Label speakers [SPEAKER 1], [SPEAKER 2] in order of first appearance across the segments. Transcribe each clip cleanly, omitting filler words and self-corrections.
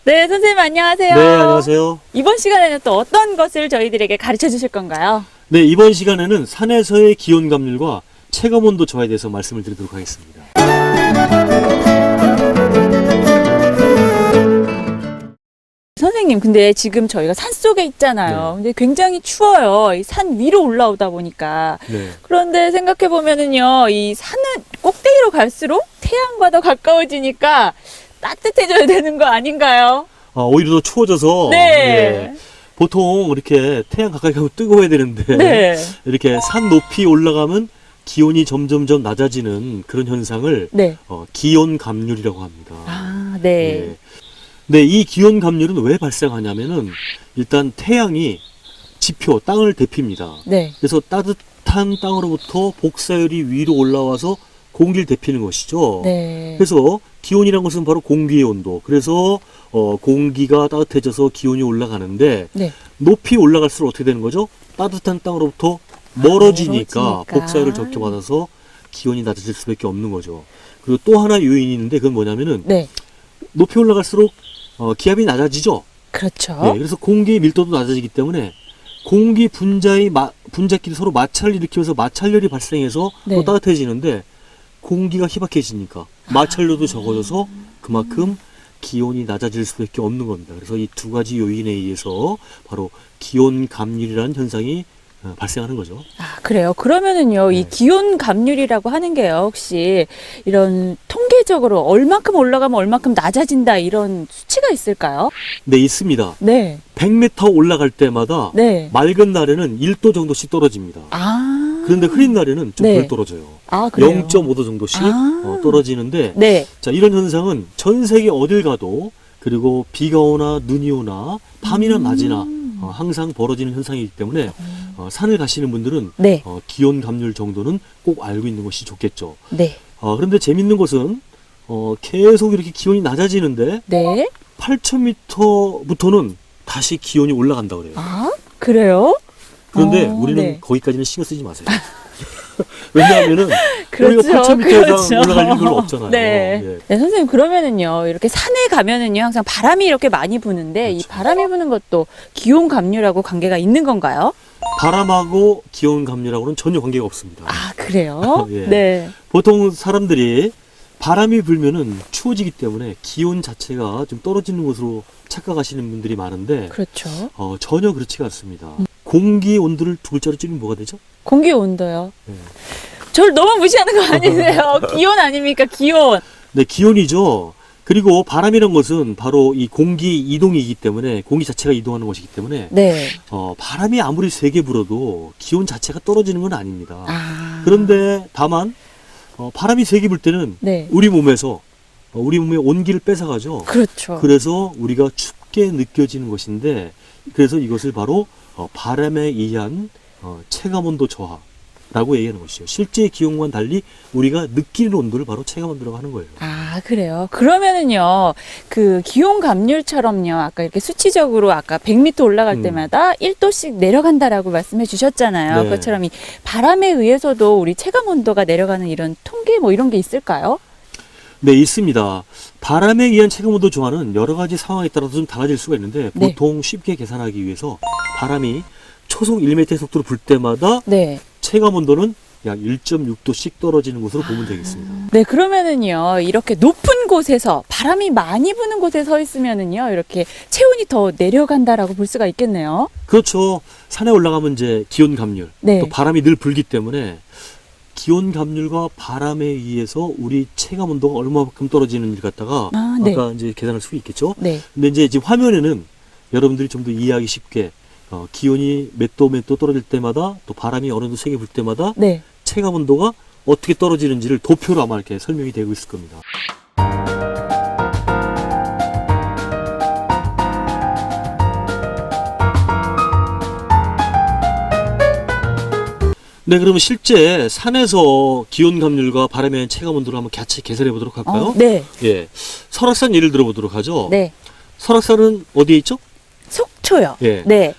[SPEAKER 1] 네, 선생님 안녕하세요.
[SPEAKER 2] 네, 안녕하세요.
[SPEAKER 1] 이번 시간에는 또 어떤 것을 저희들에게 가르쳐 주실 건가요?
[SPEAKER 2] 네, 이번 시간에는 산에서의 기온 감률과 체감 온도 저하에 대해서 말씀을 드리도록 하겠습니다.
[SPEAKER 1] 선생님, 근데 지금 저희가 산 속에 있잖아요. 근데 굉장히 추워요. 이 산 위로 올라오다 보니까.
[SPEAKER 2] 네.
[SPEAKER 1] 그런데 생각해 보면은요, 이 산은 꼭대기로 갈수록 태양과 더 가까워지니까 따뜻해져야 되는 거 아닌가요?
[SPEAKER 2] 오히려 더 추워져서
[SPEAKER 1] 네.
[SPEAKER 2] 예, 보통 이렇게 태양 가까이 가면 뜨거워야 되는데
[SPEAKER 1] 네.
[SPEAKER 2] 이렇게 산 높이 올라가면 기온이 점점점 낮아지는 그런 현상을
[SPEAKER 1] 네.
[SPEAKER 2] 기온 감률이라고 합니다.
[SPEAKER 1] 아, 네.
[SPEAKER 2] 예. 네, 이 기온 감률은 왜 발생하냐면은 일단 태양이 지표, 땅을 데핍니다.
[SPEAKER 1] 네.
[SPEAKER 2] 그래서 따뜻한 땅으로부터 복사열이 위로 올라와서 공기를 데피는 것이죠.
[SPEAKER 1] 네.
[SPEAKER 2] 그래서 기온이란 것은 바로 공기의 온도. 그래서 공기가 따뜻해져서 기온이 올라가는데
[SPEAKER 1] 네.
[SPEAKER 2] 높이 올라갈수록 어떻게 되는 거죠? 따뜻한 땅으로부터 멀어지니까
[SPEAKER 1] 멀어지니까.
[SPEAKER 2] 복사열을 적게 받아서 기온이 낮아질 수밖에 없는 거죠. 그리고 또 하나 요인이 있는데 그건 뭐냐면은
[SPEAKER 1] 네.
[SPEAKER 2] 높이 올라갈수록 기압이 낮아지죠.
[SPEAKER 1] 그렇죠.
[SPEAKER 2] 네, 그래서 공기의 밀도도 낮아지기 때문에 공기 분자끼리 서로 마찰을 일으키면서 마찰열이 발생해서
[SPEAKER 1] 네.
[SPEAKER 2] 또 따뜻해지는데 공기가 희박해지니까 마찰료도 적어져서 그만큼 기온이 낮아질 수밖에 없는 겁니다. 그래서 이 두 가지 요인에 의해서 바로 기온 감률이라는 현상이 발생하는 거죠.
[SPEAKER 1] 아, 그래요. 그러면은요, 이
[SPEAKER 2] 네.
[SPEAKER 1] 기온 감률이라고 하는 게요, 혹시 이런 통계적으로 얼만큼 올라가면 얼만큼 낮아진다 이런 수치가 있을까요?
[SPEAKER 2] 네, 있습니다.
[SPEAKER 1] 네.
[SPEAKER 2] 100m 올라갈 때마다
[SPEAKER 1] 네.
[SPEAKER 2] 맑은 날에는 1도 정도씩 떨어집니다.
[SPEAKER 1] 아.
[SPEAKER 2] 그런데 흐린 날에는 좀
[SPEAKER 1] 네.
[SPEAKER 2] 덜 떨어져요.
[SPEAKER 1] 아, 그래요.
[SPEAKER 2] 0.5도 정도씩
[SPEAKER 1] 아.
[SPEAKER 2] 떨어지는데
[SPEAKER 1] 네.
[SPEAKER 2] 자, 이런 현상은 전 세계 어딜 가도 그리고 비가 오나 눈이 오나 밤이나 낮이나 항상 벌어지는 현상이기 때문에 산을 가시는 분들은
[SPEAKER 1] 네.
[SPEAKER 2] 기온 감률 정도는 꼭 알고 있는 것이 좋겠죠.
[SPEAKER 1] 네.
[SPEAKER 2] 그런데 재밌는 것은 계속 이렇게 기온이 낮아지는데
[SPEAKER 1] 네.
[SPEAKER 2] 8,000m부터는 다시 기온이 올라간다 그래요.
[SPEAKER 1] 아, 그래요?
[SPEAKER 2] 그런데 우리는
[SPEAKER 1] 네.
[SPEAKER 2] 거기까지는 신경 쓰지 마세요. 왜냐하면은
[SPEAKER 1] 그렇죠.
[SPEAKER 2] 우리가 8,000m
[SPEAKER 1] 그렇죠.
[SPEAKER 2] 이상 올라갈 일 별로 없잖아요.
[SPEAKER 1] 네.
[SPEAKER 2] 예.
[SPEAKER 1] 네, 선생님, 그러면은요, 이렇게 산에 가면은요, 항상 바람이 이렇게 많이 부는데, 이
[SPEAKER 2] 그렇죠.
[SPEAKER 1] 바람이 부는 것도 기온 감률하고 관계가 있는 건가요?
[SPEAKER 2] 바람하고 기온 감률하고는 전혀 관계가 없습니다.
[SPEAKER 1] 아, 그래요?
[SPEAKER 2] 예.
[SPEAKER 1] 네.
[SPEAKER 2] 보통 사람들이 바람이 불면은 추워지기 때문에 기온 자체가 좀 떨어지는 것으로 착각하시는 분들이 많은데
[SPEAKER 1] 그렇죠.
[SPEAKER 2] 전혀 그렇지가 않습니다. 공기 온도를 두 글자로 줄이면 뭐가 되죠?
[SPEAKER 1] 공기 온도요.
[SPEAKER 2] 네.
[SPEAKER 1] 저를 너무 무시하는 거 아니세요? 기온 아닙니까? 기온.
[SPEAKER 2] 네, 기온이죠. 그리고 바람이란 것은 바로 이 공기 이동이기 때문에 공기 자체가 이동하는 것이기 때문에
[SPEAKER 1] 네.
[SPEAKER 2] 바람이 아무리 세게 불어도 기온 자체가 떨어지는 건 아닙니다.
[SPEAKER 1] 아.
[SPEAKER 2] 그런데 다만 바람이 세게 불 때는
[SPEAKER 1] 네.
[SPEAKER 2] 우리 몸에서 우리 몸의 온기를 뺏어가죠.
[SPEAKER 1] 그렇죠.
[SPEAKER 2] 그래서 우리가 춥게 느껴지는 것인데 그래서 이것을 바로 바람에 의한 체감온도 저하라고 얘기하는 것이죠. 실제 기온과는 달리 우리가 느끼는 온도를 바로 체감온도라고 하는 거예요.
[SPEAKER 1] 아, 그래요. 그러면은요, 그 기온 감률처럼요, 아까 이렇게 수치적으로 아까 100m 올라갈 때마다 1도씩 내려간다라고 말씀해 주셨잖아요.
[SPEAKER 2] 네.
[SPEAKER 1] 그것처럼 이 바람에 의해서도 우리 체감 온도가 내려가는 이런 통계 뭐 이런 게 있을까요?
[SPEAKER 2] 네, 있습니다. 바람에 의한 체감온도 저하는 여러 가지 상황에 따라서 좀 달라질 수가 있는데
[SPEAKER 1] 네.
[SPEAKER 2] 보통 쉽게 계산하기 위해서 바람이 초속 1m의 속도로 불 때마다
[SPEAKER 1] 네.
[SPEAKER 2] 체감온도는 약 1.6도씩 떨어지는 것으로 보면 되겠습니다.
[SPEAKER 1] 네, 그러면은요, 이렇게 높은 곳에서, 바람이 많이 부는 곳에 서 있으면은요, 이렇게 체온이 더 내려간다라고 볼 수가 있겠네요.
[SPEAKER 2] 그렇죠. 산에 올라가면 이제 기온 감률,
[SPEAKER 1] 네.
[SPEAKER 2] 또 바람이 늘 불기 때문에 기온 감률과 바람에 의해서 우리 체감 온도가 얼마만큼 떨어지는지 갖다가
[SPEAKER 1] 아, 네.
[SPEAKER 2] 아까 이제 계산할 수 있겠죠.
[SPEAKER 1] 네.
[SPEAKER 2] 근데 이제 지금 화면에는 여러분들이 좀 더 이해하기 쉽게 기온이 몇 도 떨어질 때마다 또 바람이 어느 정도 세게 불 때마다
[SPEAKER 1] 네.
[SPEAKER 2] 체감 온도가 어떻게 떨어지는지를 도표로 아마 이렇게 설명이 되고 있을 겁니다. 네, 그러면 실제 산에서 기온 감률과 바람에 의한 체감 온도를 한번 같이 계산해 보도록 할까요?
[SPEAKER 1] 네.
[SPEAKER 2] 예. 설악산 예를 들어 보도록 하죠.
[SPEAKER 1] 네.
[SPEAKER 2] 설악산은 어디에 있죠?
[SPEAKER 1] 속초요.
[SPEAKER 2] 예.
[SPEAKER 1] 네.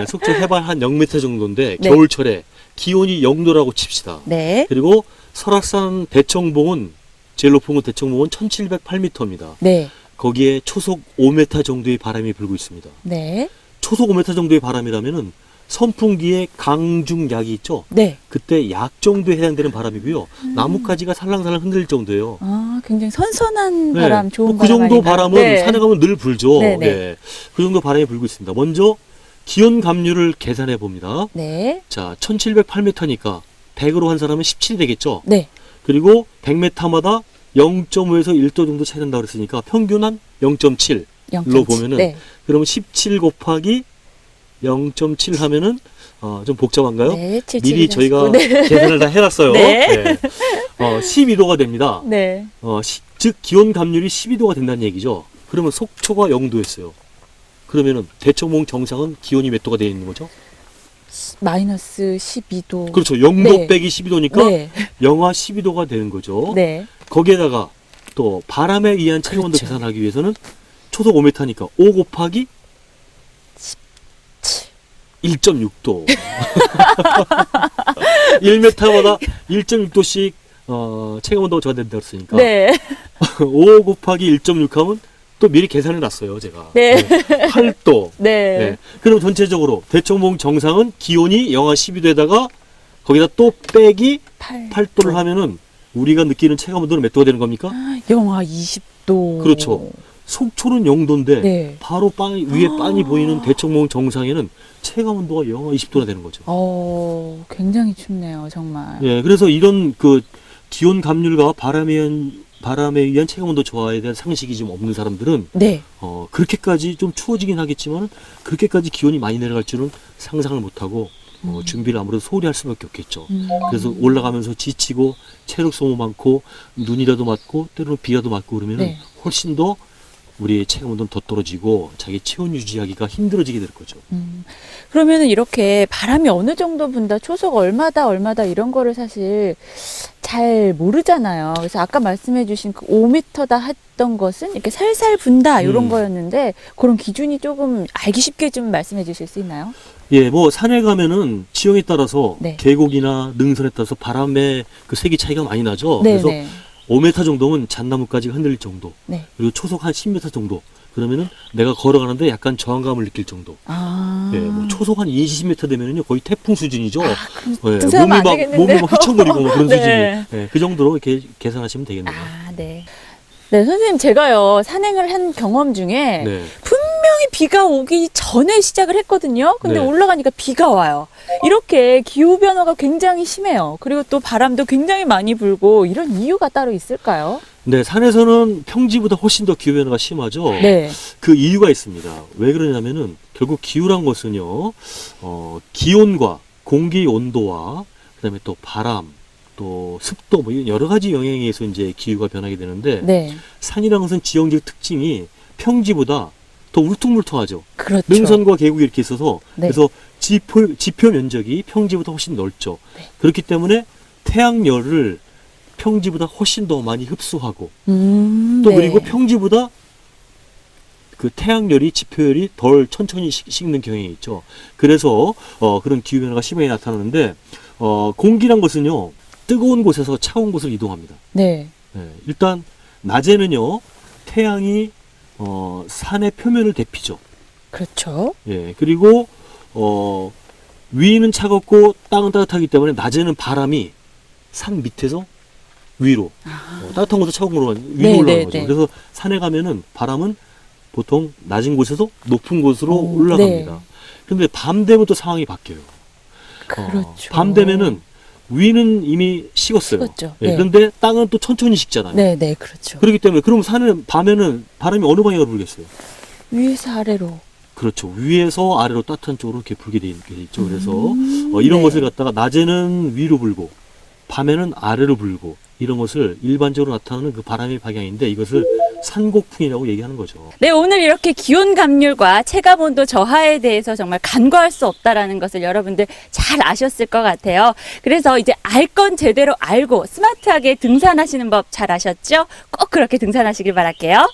[SPEAKER 2] 속초 해발 한 0m 정도인데
[SPEAKER 1] 네.
[SPEAKER 2] 겨울철에 기온이 0도라고 칩시다.
[SPEAKER 1] 네.
[SPEAKER 2] 그리고 설악산 대청봉은 제일 높은 곳 대청봉은 1708m입니다.
[SPEAKER 1] 네.
[SPEAKER 2] 거기에 초속 5m 정도의 바람이 불고 있습니다.
[SPEAKER 1] 네.
[SPEAKER 2] 초속 5m 정도의 바람이라면은 선풍기의 강중약이 있죠.
[SPEAKER 1] 네.
[SPEAKER 2] 그때 약 정도에 해당되는 바람이고요. 나뭇가지가 살랑살랑 흔들릴 정도예요.
[SPEAKER 1] 아, 굉장히 선선한
[SPEAKER 2] 네.
[SPEAKER 1] 바람, 좋은
[SPEAKER 2] 그
[SPEAKER 1] 바람
[SPEAKER 2] 정도
[SPEAKER 1] 아닌가요?
[SPEAKER 2] 바람은
[SPEAKER 1] 네.
[SPEAKER 2] 산에 가면 늘 불죠.
[SPEAKER 1] 네, 네.
[SPEAKER 2] 네. 그 정도 바람이 불고 있습니다. 먼저 기온 감률을 계산해 봅니다.
[SPEAKER 1] 네.
[SPEAKER 2] 자, 1708m니까 100으로 한 사람은 17이 되겠죠.
[SPEAKER 1] 네.
[SPEAKER 2] 그리고 100m마다 0.5에서 1도 정도 차이 난다고 그랬으니까 평균 한 0.7로
[SPEAKER 1] 0.7.
[SPEAKER 2] 보면은
[SPEAKER 1] 네.
[SPEAKER 2] 그러면 17 곱하기 0.7 하면은 좀 복잡한가요?
[SPEAKER 1] 네. 7,
[SPEAKER 2] 미리
[SPEAKER 1] 7,
[SPEAKER 2] 저희가
[SPEAKER 1] 49. 네.
[SPEAKER 2] 계산을 다 해놨어요.
[SPEAKER 1] 네.
[SPEAKER 2] 12도가 됩니다.
[SPEAKER 1] 네.
[SPEAKER 2] 즉 기온 감률이 12도가 된다는 얘기죠. 그러면 속초가 0도였어요. 그러면은 대청봉 정상은 기온이 몇 도가 되어 있는 거죠?
[SPEAKER 1] 마이너스 12도.
[SPEAKER 2] 그렇죠. 0도
[SPEAKER 1] 네.
[SPEAKER 2] 빼기 12도니까
[SPEAKER 1] 네.
[SPEAKER 2] 영하 12도가 되는 거죠.
[SPEAKER 1] 네.
[SPEAKER 2] 거기에다가 또 바람에 의한 체감온도
[SPEAKER 1] 그렇죠.
[SPEAKER 2] 계산하기 위해서는 초속 5m니까 5 곱하기 1.6도. 1m마다 1.6도씩 체감온도가 저하된다고 했으니까
[SPEAKER 1] 네.
[SPEAKER 2] 5 곱하기 1.6 하면 또 미리 계산해 놨어요, 제가.
[SPEAKER 1] 네.
[SPEAKER 2] 8도.
[SPEAKER 1] 네.
[SPEAKER 2] 네. 그럼 전체적으로 대청봉 정상은 기온이 영하 12도에다가 거기다 또 빼기 8도를 하면은 우리가 느끼는 체감온도는 몇 도가 되는 겁니까?
[SPEAKER 1] 영하 20도.
[SPEAKER 2] 그렇죠. 속초는 0도인데
[SPEAKER 1] 네.
[SPEAKER 2] 바로 위에 빤히 보이는 대청봉 정상에는 체감온도가 영하 20도나 되는 거죠.
[SPEAKER 1] 굉장히 춥네요, 정말.
[SPEAKER 2] 예, 그래서 이런 그 기온 감률과 바람에 의한 체감온도 저하에 대한 상식이 좀 없는 사람들은
[SPEAKER 1] 네.
[SPEAKER 2] 그렇게까지 좀 추워지긴 하겠지만 그렇게까지 기온이 많이 내려갈 줄은 상상을 못하고 준비를 아무래도 소홀히 할 수밖에 없겠죠. 그래서 올라가면서 지치고 체력 소모 많고 눈이라도 맞고 때로는 비라도 맞고 그러면은
[SPEAKER 1] 네.
[SPEAKER 2] 훨씬 더 우리의 체감온도는 더 떨어지고 자기 체온 유지하기가 힘들어지게 될 거죠.
[SPEAKER 1] 그러면은 이렇게 바람이 어느 정도 분다, 초속 얼마다 이런 거를 사실 잘 모르잖아요. 그래서 아까 말씀해 주신 그 5m다 했던 것은 이렇게 살살 분다 이런 거였는데 그런 기준이 조금 알기 쉽게 좀 말씀해 주실 수 있나요?
[SPEAKER 2] 예, 뭐 산에 가면은 지형에 따라서
[SPEAKER 1] 네.
[SPEAKER 2] 계곡이나 능선에 따라서 바람의 그 세기 차이가 많이 나죠.
[SPEAKER 1] 네,
[SPEAKER 2] 그래서
[SPEAKER 1] 네.
[SPEAKER 2] 5m 정도면 잣나무까지가 흔들릴 정도.
[SPEAKER 1] 네.
[SPEAKER 2] 그리고 초속 한 10m 정도. 그러면은 내가 걸어가는데 약간 저항감을 느낄 정도.
[SPEAKER 1] 아.
[SPEAKER 2] 예, 뭐 초속 한 20m 되면은요 거의 태풍 수준이죠. 예,
[SPEAKER 1] 등산하면 안 되겠는데요?
[SPEAKER 2] 몸이 막 휘청거리고 막 그런
[SPEAKER 1] 네.
[SPEAKER 2] 수준이. 예, 그 정도로 이렇게 계산하시면 되겠네요.
[SPEAKER 1] 아, 네. 네, 선생님, 제가요, 산행을 한 경험 중에
[SPEAKER 2] 네.
[SPEAKER 1] 분명히 비가 오기 전에 시작을 했거든요. 근데
[SPEAKER 2] 네.
[SPEAKER 1] 올라가니까 비가 와요. 이렇게 기후변화가 굉장히 심해요. 그리고 또 바람도 굉장히 많이 불고 이런 이유가 따로 있을까요?
[SPEAKER 2] 네, 산에서는 평지보다 훨씬 더 기후 변화가 심하죠.
[SPEAKER 1] 네.
[SPEAKER 2] 그 이유가 있습니다. 왜 그러냐면은 결국 기후란 것은요, 기온과 공기 온도와 그다음에 또 바람, 또 습도 뭐 이런 여러 가지 영향에 의해서 이제 기후가 변하게 되는데
[SPEAKER 1] 네.
[SPEAKER 2] 산이라는 것은 지형적 특징이 평지보다 더 울퉁불퉁하죠.
[SPEAKER 1] 그렇죠.
[SPEAKER 2] 능선과 계곡이 이렇게 있어서
[SPEAKER 1] 네.
[SPEAKER 2] 그래서 지표 면적이 평지보다 훨씬 넓죠.
[SPEAKER 1] 네.
[SPEAKER 2] 그렇기 때문에 태양열을 평지보다 훨씬 더 많이 흡수하고 또
[SPEAKER 1] 네.
[SPEAKER 2] 그리고 평지보다 그 태양열이 지표열이 덜 천천히 식는 경향이 있죠. 그래서 그런 기후 변화가 심하게 나타나는데 공기란 것은요 뜨거운 곳에서 차가운 곳으로 이동합니다.
[SPEAKER 1] 네.
[SPEAKER 2] 네, 일단 낮에는요 태양이 산의 표면을 데피죠.
[SPEAKER 1] 그렇죠.
[SPEAKER 2] 예, 그리고 위는 차갑고 땅은 따뜻하기 때문에 낮에는 바람이 산 밑에서 위로 따뜻한 곳에서 차가운 곳으로 위로
[SPEAKER 1] 네,
[SPEAKER 2] 올라가는
[SPEAKER 1] 네,
[SPEAKER 2] 거죠.
[SPEAKER 1] 네.
[SPEAKER 2] 그래서 산에 가면은 바람은 보통 낮은 곳에서 높은 곳으로
[SPEAKER 1] 오,
[SPEAKER 2] 올라갑니다.
[SPEAKER 1] 네.
[SPEAKER 2] 근데 밤 되면 또 상황이 바뀌어요.
[SPEAKER 1] 그렇죠.
[SPEAKER 2] 밤 되면은 위는 이미 식었어요.
[SPEAKER 1] 식었죠.
[SPEAKER 2] 예,
[SPEAKER 1] 네.
[SPEAKER 2] 그런데 땅은 또 천천히 식잖아요.
[SPEAKER 1] 네, 네, 그렇죠.
[SPEAKER 2] 그렇기 때문에 그럼 산은 밤에는 바람이 어느 방향으로 불겠어요?
[SPEAKER 1] 위에서 아래로.
[SPEAKER 2] 그렇죠. 위에서 아래로 따뜻한 쪽으로 이렇게 불게 돼 있죠. 그래서 이런
[SPEAKER 1] 네.
[SPEAKER 2] 것을 갖다가 낮에는 위로 불고 밤에는 아래로 불고 이런 것을 일반적으로 나타나는 그 바람의 방향인데 이것을 산곡풍이라고 얘기하는 거죠.
[SPEAKER 1] 네, 오늘 이렇게 기온 감률과 체감 온도 저하에 대해서 정말 간과할 수 없다라는 것을 여러분들 잘 아셨을 것 같아요. 그래서 이제 알 건 제대로 알고 스마트하게 등산하시는 법 잘 아셨죠? 꼭 그렇게 등산하시길 바랄게요.